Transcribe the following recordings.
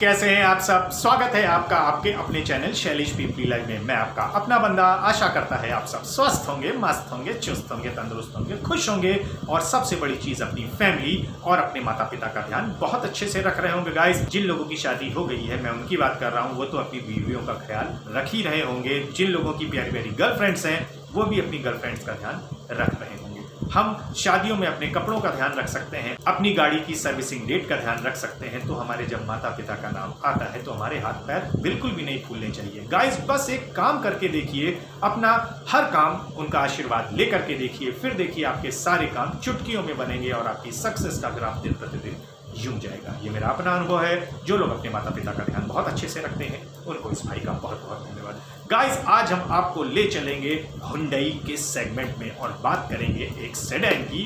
कैसे हैं आप सब। स्वागत है आपका आपके अपने चैनल शैलेश पीपली लाइव में। मैं आपका अपना बंदा आशा करता है आप सब स्वस्थ होंगे, मस्त होंगे, चुस्त होंगे, तंदुरुस्त होंगे, खुश होंगे और सबसे बड़ी चीज अपनी फैमिली और अपने माता पिता का ध्यान बहुत अच्छे से रख रहे होंगे। गाइस, जिन लोगों की शादी हो गई है मैं उनकी बात कर रहा हूँ, वो तो अपनी बीवियों का ख्याल रख ही रहे होंगे। जिन लोगों की प्यारी प्यारी गर्लफ्रेंड्स हैं वो भी अपनी गर्लफ्रेंड्स का ध्यान रख रहे होंगे। हम शादियों में अपने कपड़ों का ध्यान रख सकते हैं, अपनी गाड़ी की सर्विसिंग डेट का ध्यान रख सकते हैं। तो हमारे जब माता पिता का नाम आता है तो हमारे हाथ पैर बिल्कुल भी नहीं फूलने चाहिए। गाइस, बस एक काम करके देखिए, अपना हर काम उनका आशीर्वाद लेकर के देखिए, फिर देखिए आपके सारे काम चुटकियों में बनेंगे और आपकी सक्सेस का ग्राफ दिन प्रतिदिन यूं जाएगा। ये मेरा अपना अनुभव है। जो लोग अपने माता पिता का ध्यान बहुत अच्छे से रखते हैं उनको इस भाई का बहुत बहुत धन्यवाद। गाइस, आज हम आपको ले चलेंगे हुंडई के सेगमेंट में और बात करेंगे एक सेडान की।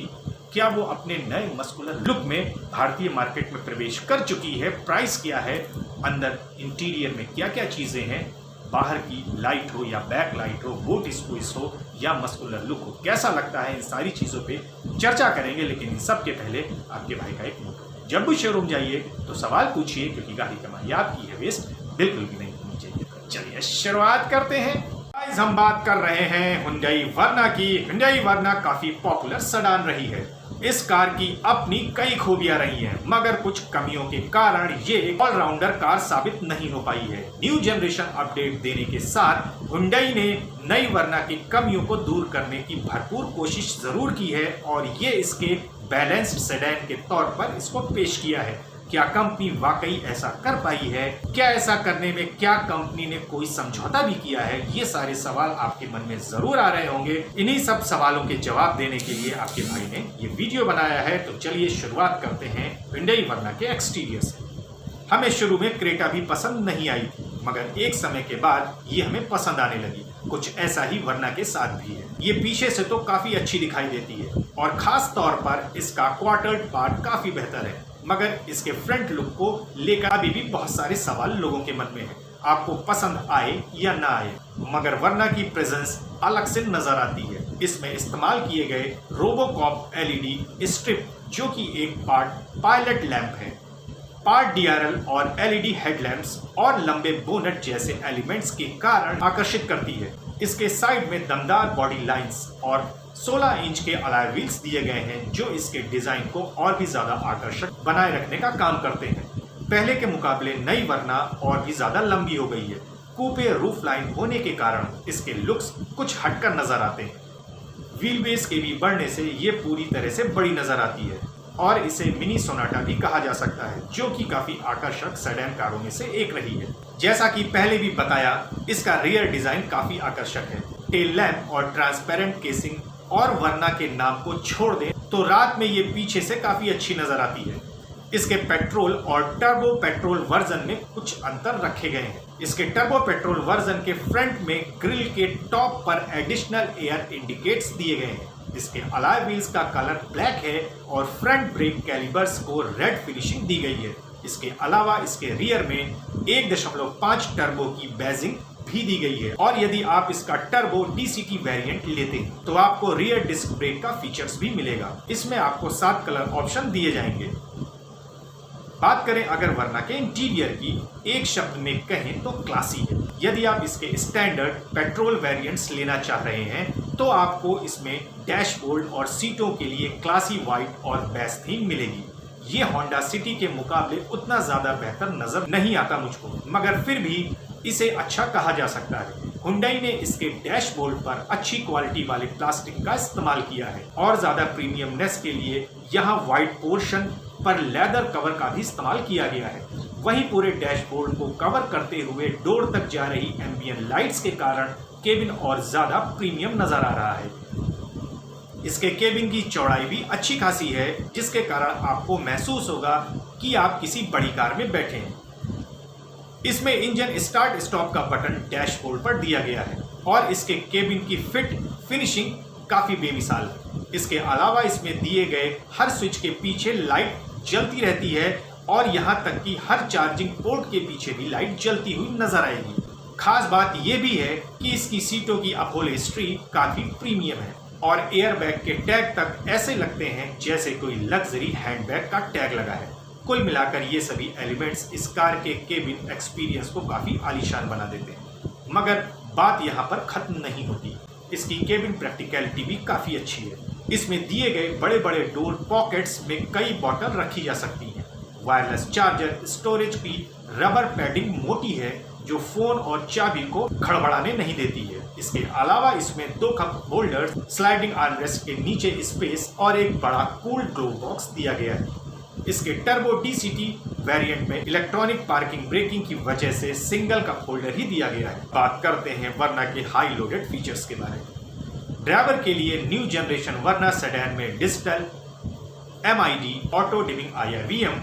क्या वो अपने नए मस्कुलर लुक में भारतीय मार्केट में प्रवेश कर चुकी है, प्राइस क्या है, अंदर इंटीरियर में क्या क्या चीजें हैं, बाहर की लाइट हो या बैक लाइट हो, बूट स्क्वीज हो या मस्कुलर लुक हो, कैसा लगता है, इन सारी चीजों पे चर्चा करेंगे। लेकिन इन सब के पहले आपके भाई का एक मोटो, जब भी शोरूम जाइए तो सवाल पूछिए, क्योंकि गाड़ी कमाई आपकी है, वेस्ट बिल्कुल भी नहीं होनी चाहिए। तो चलिए शुरुआत करते हैं। गाइस, हम बात कर रहे हैं हुंडई वर्ना की। हुंडई वर्ना काफी पॉपुलर सेडान रही है। इस कार की अपनी कई खूबियां रही हैं, मगर कुछ कमियों के कारण ये ऑलराउंडर कार साबित नहीं हो पाई है। न्यू जनरेशन अपडेट देने के साथ हुंडई ने नई वर्ना की कमियों को दूर करने की भरपूर कोशिश जरूर की है और ये इसके बैलेंस्ड सेडान के तौर पर इसको पेश किया है। क्या कंपनी वाकई ऐसा कर पाई है? क्या ऐसा करने में क्या कंपनी ने कोई समझौता भी किया है? ये सारे सवाल आपके मन में जरूर आ रहे होंगे। इन्हीं सब सवालों के जवाब देने के लिए आपके भाई ने ये वीडियो बनाया है। तो चलिए शुरुआत करते हैं हुंडई वर्ना के एक्सटीरियर से। हमें शुरू में क्रेटा भी पसंद नहीं आई थी, मगर एक समय के बाद ये हमें पसंद आने लगी। कुछ ऐसा ही वर्ना के साथ भी है। ये पीछे से तो काफी अच्छी दिखाई देती है और खास तौर पर इसका क्वार्टर्ड पार्ट काफी बेहतर है, मगर इसके फ्रंट लुक को लेकर अभी भी बहुत सारे सवाल लोगों के मन में है। आपको पसंद आए या ना आए, मगर वर्ना की प्रेजेंस अलग से नजर आती है। इसमें इस्तेमाल किए गए रोबोकॉप एलईडी स्ट्रिप, जो कि एक पार्ट पायलट लैंप है, पार्ट डीआरएल और एलईडी हेडलैम्प्स और लंबे बोनट जैसे एलिमेंट्स के कारण आकर्षित करती है। इसके साइड में दमदार बॉडी लाइंस और 16 इंच के अलॉय व्हील्स दिए गए हैं, जो इसके डिजाइन को और भी ज्यादा आकर्षक बनाए रखने का काम करते हैं। पहले के मुकाबले नई वर्ना और भी ज्यादा लंबी हो गई है। कूपे रूफ लाइन होने के कारण इसके लुक्स कुछ हटकर नजर आते हैं। व्हील बेस के भी बढ़ने से ये पूरी तरह से बड़ी नजर आती है और इसे मिनी सोनाटा भी कहा जा सकता है, जो कि काफी आकर्षक सेडान कारों में से एक रही है। जैसा कि पहले भी बताया, इसका रियर डिजाइन काफी आकर्षक है। टेल लैंप और ट्रांसपेरेंट केसिंग और वर्ना के नाम को छोड़ दें तो रात में ये पीछे से काफी अच्छी नजर आती है। इसके पेट्रोल और टर्बो पेट्रोल वर्जन में कुछ अंतर रखे गए हैं। इसके टर्बो पेट्रोल वर्जन के फ्रंट में ग्रिल के टॉप पर एडिशनल एयर इंडिकेटर्स दिए गए हैं। इसके अलॉय व्हील्स का कलर ब्लैक है और फ्रंट ब्रेक कैलिपर्स को रेड फिनिशिंग दी गई है। इसके अलावा इसके रियर में 1.5 टर्बो की बैजिंग भी दी गई है और यदि आप इसका टर्बो डीसीटी वेरिएंट लेते हैं तो आपको रियर डिस्क ब्रेक का फीचर्स भी मिलेगा। इसमें आपको 7 कलर ऑप्शन दिए जाएंगे। बात करें अगर वर्ना के इंटीरियर की, एक शब्द में कहें तो क्लासी है। यदि आप इसके स्टैंडर्ड पेट्रोल वेरिएंट्स लेना चाह रहे हैं तो आपको इसमें डैशबोर्ड और सीटों के लिए क्लासी व्हाइट और बेज थीम मिलेगी। ये होंडा सिटी के मुकाबले उतना ज्यादा बेहतर नजर नहीं आता मुझको, मगर फिर भी इसे अच्छा कहा जा सकता है। हुंडई ने इसके डैशबोर्ड पर अच्छी क्वालिटी वाले प्लास्टिक का इस्तेमाल किया है और ज्यादा प्रीमियमनेस के लिए यहाँ व्हाइट पोर्शन पर लेदर कवर का भी इस्तेमाल किया गया है। वहीं पूरे डैशबोर्ड को कवर करते हुए डोर तक जा रही एम्बियंट लाइट्स के कारण केबिन और ज्यादा प्रीमियम नजर आ रहा है। इसके केबिन की चौड़ाई भी अच्छी खासी है, जिसके कारण आपको महसूस होगा कि आप किसी बड़ी कार में बैठे हैं। इसमें इंजन स्टार्ट स्टॉप का बटन डैशबोर्ड पर दिया गया है और इसके केबिन की फिट फिनिशिंग काफी बेमिसाल है। इसके अलावा इसमें दिए गए हर स्विच के पीछे लाइट जलती रहती है और यहाँ तक कि हर चार्जिंग पोर्ट के पीछे भी लाइट जलती हुई नजर आएगी। खास बात यह भी है कि इसकी सीटों की अपहोल्स्ट्री काफी प्रीमियम है और एयरबैग के टैग तक ऐसे लगते हैं जैसे कोई लग्जरी हैंडबैग का टैग लगा है। कुल मिलाकर ये सभी एलिमेंट्स इस कार के केबिन एक्सपीरियंस को काफ़ी आलीशान बना देते हैं। मगर बात यहाँ पर ख़त्म नहीं होती। इसकी केबिन प्रैक्टिकलिटी भी काफ़ी अच्छी है। इसमें दिए गए बड़े बड़े डोर पॉकेट्स में कई बॉटल रखी जा सकती हैं। वायरलेस चार्जर स्टोरेज की रबर पैडिंग मोटी है जो फ़ोन और चाबी को खड़बड़ाने नहीं देती है। इसके अलावा इसमें 2 कप होल्डर्स, स्लाइडिंग आर्मरेस्ट के नीचे स्पेस और एक बड़ा कूल ग्लो बॉक्स दिया गया है। इसके टर्बो DCT वेरिएंट में इलेक्ट्रॉनिक पार्किंग ब्रेकिंग की वजह से सिंगल कप होल्डर ही दिया गया है। बात करते हैं वर्ना के हाई लोडेड फीचर्स के बारे में। ड्राइवर के लिए न्यू जनरेशन वर्ना सेडान में digital MID, auto dimming IRVM,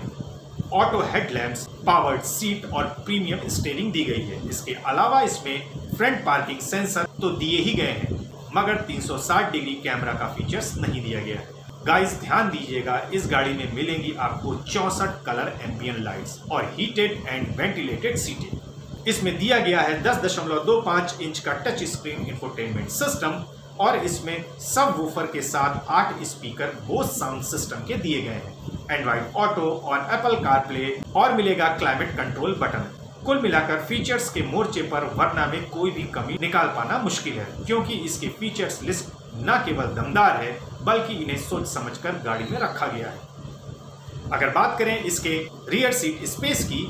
auto headlamps, powered seat और प्रीमियम स्टीयरिंग दी गई है। इसके अलावा इसमें फ्रंट पार्किंग सेंसर तो दिए ही गए हैं, मगर 360 डिग्री कैमरा का फीचर्स नहीं दिया गया है। गाइस ध्यान दीजिएगा, इस गाड़ी में मिलेंगी आपको 64 कलर एम्बिएंट लाइट्स और हीटेड एंड वेंटिलेटेड सीटें। इसमें दिया गया है 10.25 इंच का टच स्क्रीन इंफोटेनमेंट सिस्टम और इसमें सब वूफर के साथ 8 स्पीकर बोस साउंड सिस्टम के दिए गए हैं, एंड्रॉइड ऑटो और एप्पल कारप्ले और मिलेगा क्लाइमेट कंट्रोल बटन। कुल मिलाकर फीचर्स के मोर्चे पर वर्ना में कोई भी कमी निकाल पाना मुश्किल है, क्योंकि इसके फीचर्स लिस्ट न केवल दमदार है बल्कि इन्हें सोच समझकर गाड़ी में रखा गया है। अगर बात करें इसके रियर सीट स्पेस की,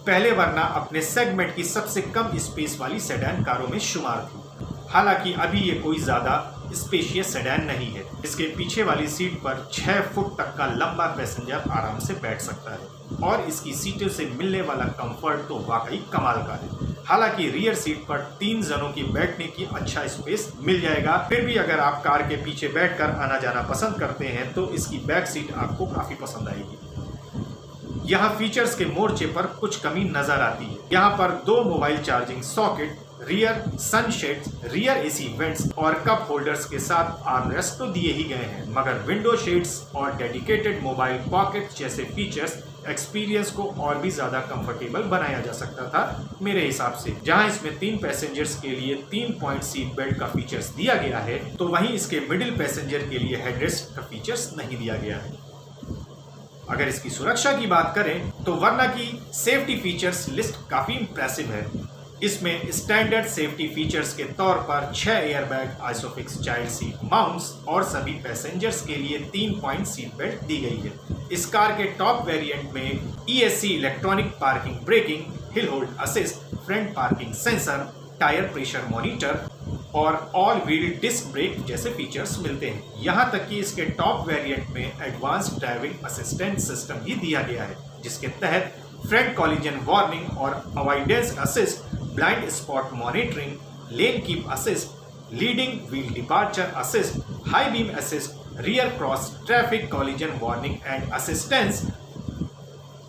पहले वर्ना अपने सेगमेंट की सबसे कम स्पेस वाली सेडान कारों में शुमार थी। हालांकि अभी ये कोई ज़्यादा स्पेशियस सेडान नहीं है। इसके पीछे वाली सीट पर 6 फुट तक का लंबा पैसेंजर आराम से बैठ सकता है और इसकी सीटों से मिलने वाला कंफर्ट तो वाकई कमाल का है। हालांकि रियर सीट पर 3 जनों की बैठने की अच्छा स्पेस मिल जाएगा। फिर भी अगर आप कार के पीछे बैठकर आना जाना पसंद करते हैं तो इसकी बैक सीट आपको काफ़ी पसंद आएगी। यहाँ फीचर्स के मोर्चे पर कुछ कमी नजर आती है। यहाँ पर 2 mobile charging socket, rear sunshades, rear AC vents और कप होल्डर्स के साथ आर्मरेस्ट तो दिए ही गए हैं, मगर विंडो शेड्स और डेडिकेटेड मोबाइल पॉकेट जैसे फीचर्स एक्सपीरियंस को और भी ज्यादा कंफर्टेबल बनाया जा सकता था मेरे हिसाब से। जहां इसमें 3 पैसेंजर्स के लिए 3 पॉइंट सीट बेल्ट का फीचर्स दिया गया है, तो वहीं इसके मिडिल पैसेंजर के लिए हेडरेस्ट का फीचर्स नहीं दिया गया है। अगर इसकी सुरक्षा की बात करें तो वर्ना की सेफ्टी फीचर्स लिस्ट काफी इंप्रेसिव है। इसमें स्टैंडर्ड सेफ्टी फीचर्स के तौर पर 6 airbag, ISOFIX child seat mounts और सभी पैसेंजर्स के लिए 3 पॉइंट सीट बेल्ट दी गई है। इस कार के टॉप वेरिएंट में ESC electronic parking braking, hill hold assist, front parking sensor, tyre pressure monitor और ऑल व्हील डिस्क ब्रेक जैसे फीचर्स मिलते हैं। यहाँ तक कि इसके टॉप वेरिएंट में एडवांस ड्राइविंग असिस्टेंट सिस्टम भी दिया गया है, जिसके तहत फ्रंट कॉलिजन वार्निंग और avoidance assist, blind spot monitoring, lane keep assist, leading wheel departure assist, high beam assist, rear cross traffic collision warning and assistance,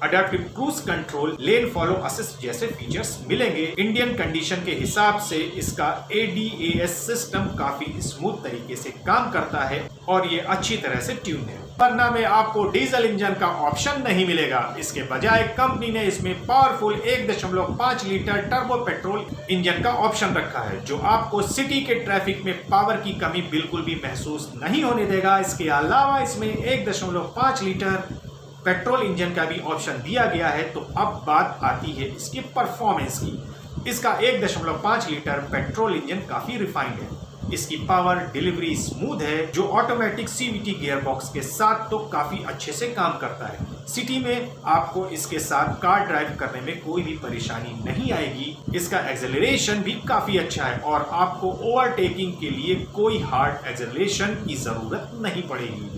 adaptive cruise control, lane follow assist जैसे features मिलेंगे। Indian condition के हिसाब से इसका ADAS system काफी smooth तरीके से काम करता है और ये अच्छी तरह से ट्यून है। वर्ना में आपको डीजल इंजन का ऑप्शन नहीं मिलेगा। इसके बजाय कंपनी ने इसमें powerful 1.5 litre turbo petrol engine का ऑप्शन रखा है, जो आपको सिटी के ट्रैफिक में पावर की कमी बिल्कुल भी महसूस नहीं होने देगा। इसके अलावा इसमें 1.5 लीटर पेट्रोल इंजन का भी ऑप्शन दिया गया है। तो अब बात आती है इसकी परफॉर्मेंस की। इसका 1.5 लीटर पेट्रोल इंजन काफी रिफाइंड है। इसकी पावर डिलीवरी स्मूथ है, जो ऑटोमेटिक CVT गियरबॉक्स के साथ तो काफी अच्छे से काम करता है। सिटी में आपको इसके साथ कार ड्राइव करने में कोई भी परेशानी नहीं आएगी। इसका एक्सेलरेशन भी काफी अच्छा है और आपको ओवरटेकिंग के लिए कोई हार्ड एक्सेलरेशन की जरूरत नहीं पड़ेगी।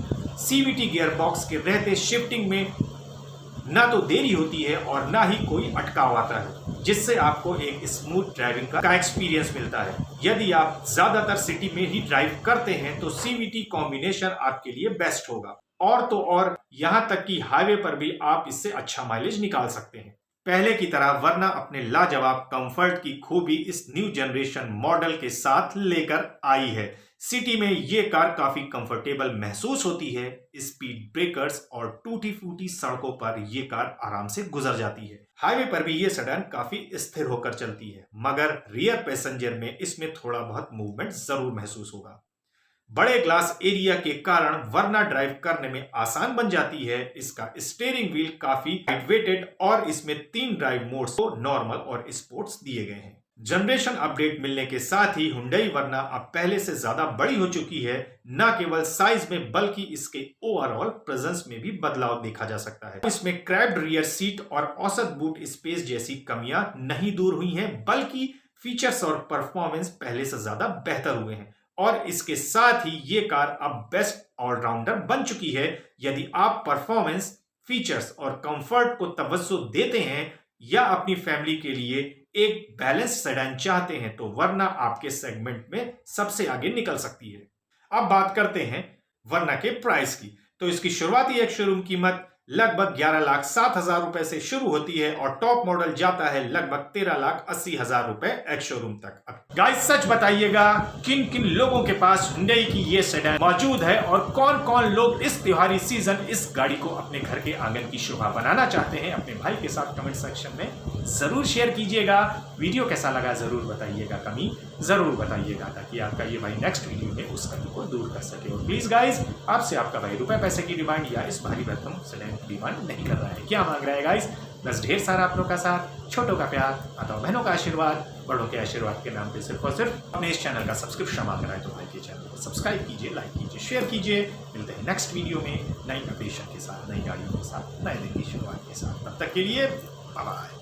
CVT गियरबॉक्स के रहते शिफ्टिंग में ना तो देरी होती है और ना ही कोई अटकाव आता है, जिससे आपको एक स्मूथ ड्राइविंग का एक्सपीरियंस मिलता है। यदि आप ज्यादातर सिटी में ही ड्राइव करते हैं तो CVT कॉम्बिनेशन आपके लिए बेस्ट होगा। और तो और यहाँ तक कि हाईवे पर भी आप इससे अच्छा माइलेज निकाल सकते हैं। पहले की तरह वर्ना अपने लाजवाब कंफर्ट की खूबी इस न्यू जनरेशन मॉडल के साथ लेकर आई है। सिटी में ये कार काफी कंफर्टेबल महसूस होती है। स्पीड ब्रेकर्स और टूटी फूटी सड़कों पर ये कार आराम से गुजर जाती है। हाईवे पर भी ये सेडान काफी स्थिर होकर चलती है, मगर रियर पैसेंजर में इसमें थोड़ा बहुत मूवमेंट जरूर महसूस होगा। बड़े ग्लास एरिया के कारण वरना ड्राइव करने में आसान बन जाती है। इसका स्टीयरिंग व्हील काफी लाइटवेटेड और इसमें 3 ड्राइव मोड्स को नॉर्मल और स्पोर्ट्स दिए गए हैं। जनरेशन अपडेट मिलने के साथ ही हुंडई वरना अब पहले से ज्यादा बड़ी हो चुकी है, न केवल साइज में बल्कि इसके ओवरऑल प्रेजेंस में भी बदलाव देखा जा सकता है। इसमें क्रैप्ड रियर सीट और औसत बूट स्पेस जैसी कमियां नहीं दूर हुई हैं, बल्कि फीचर्स और परफॉर्मेंस पहले से ज्यादा बेहतर हुए हैं और इसके साथ ही ये कार अब बेस्ट ऑलराउंडर बन चुकी है। यदि आप परफॉर्मेंस, फीचर्स और कंफर्ट को तवज्जो देते हैं या अपनी फैमिली के लिए एक बैलेंस सेडान चाहते हैं तो वरना आपके सेगमेंट में सबसे आगे निकल सकती है। अब बात करते हैं वरना के प्राइस की। तो इसकी शुरुआती एक शोरूम कीमत लगभग 11,07,000 रुपए से शुरू होती है और टॉप मॉडल जाता है लगभग 13,80,000 रुपए एक्स शोरूम तक। अब गाइस सच बताइएगा, किन किन लोगों के पास हुंडई की ये सेडान मौजूद है और कौन कौन लोग इस त्योहारी सीजन इस गाड़ी को अपने घर के आंगन की शोभा बनाना चाहते हैं। अपने भाई के साथ कमेंट सेक्शन में जरूर शेयर कीजिएगा। वीडियो कैसा लगा जरूर बताइएगा, कमी जरूर बताइएगा ताकि आपका ये भाई नेक्स्ट वीडियो में उस कमी को दूर कर सके। और प्लीज गाइस, आपसे आपका भाई रुपए पैसे की डिमांड या इस भारी भरकम सेडान डिमांड नहीं कर रहा है। क्या मांग रहा है गाइस? बस ढेर सारा आप लोग का साथ, छोटों का प्यार, माताओं बहनों का आशीर्वाद, बड़ों के आशीर्वाद के नाम पे सिर्फ और सिर्फ अपने इस चैनल का सब्सक्रिप्शन मांग रहा है तो भाई के चैनल को सब्सक्राइब कीजिए, लाइक कीजिए, शेयर कीजिए। मिलते हैं नेक्स्ट वीडियो में नई अपडेशन के साथ, नई गाड़ियों के साथ, नए दिन की शुरुआत के साथ। तब तक के लिए बाय बाय।